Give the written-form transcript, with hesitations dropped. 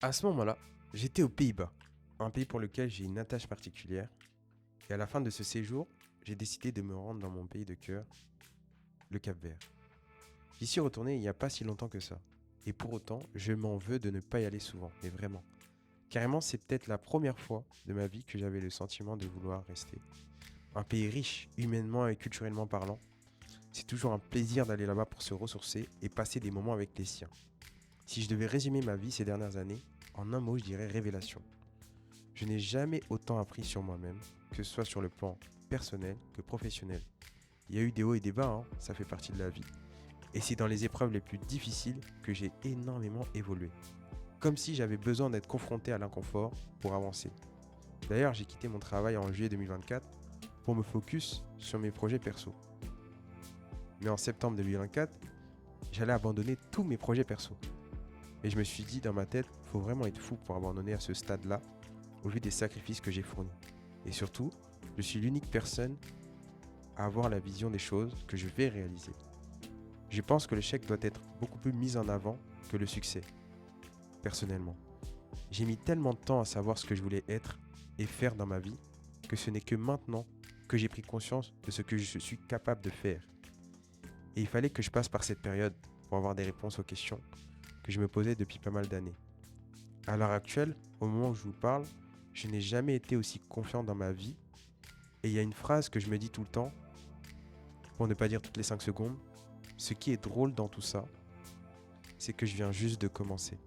À ce moment-là, j'étais aux Pays-Bas, un pays pour lequel j'ai une attache particulière. Et à la fin de ce séjour, j'ai décidé de me rendre dans mon pays de cœur, le Cap-Vert. J'y suis retourné il n'y a pas si longtemps que ça. Et pour autant, je m'en veux de ne pas y aller souvent, mais vraiment. Carrément, c'est peut-être la première fois de ma vie que j'avais le sentiment de vouloir rester. Un pays riche, humainement et culturellement parlant. C'est toujours un plaisir d'aller là-bas pour se ressourcer et passer des moments avec les siens. Si je devais résumer ma vie ces dernières années, en un mot, je dirais révélation. Je n'ai jamais autant appris sur moi-même, que ce soit sur le plan personnel que professionnel. Il y a eu des hauts et des bas, ça fait partie de la vie. Et c'est dans les épreuves les plus difficiles que j'ai énormément évolué. Comme si j'avais besoin d'être confronté à l'inconfort pour avancer. D'ailleurs, j'ai quitté mon travail en juillet 2024 pour me focus sur mes projets perso. Mais en septembre 2024, j'allais abandonner tous mes projets perso. Et je me suis dit dans ma tête, faut vraiment être fou pour abandonner à ce stade-là, au vu des sacrifices que j'ai fournis. Et surtout, je suis l'unique personne à avoir la vision des choses que je vais réaliser. Je pense que l'échec doit être beaucoup plus mis en avant que le succès, personnellement. J'ai mis tellement de temps à savoir ce que je voulais être et faire dans ma vie que ce n'est que maintenant que j'ai pris conscience de ce que je suis capable de faire. Et il fallait que je passe par cette période pour avoir des réponses aux questions que je me posais depuis pas mal d'années. À l'heure actuelle, au moment où je vous parle, je n'ai jamais été aussi confiant dans ma vie. Et il y a une phrase que je me dis tout le temps, pour ne pas dire toutes les 5 secondes, ce qui est drôle dans tout ça, c'est que je viens juste de commencer.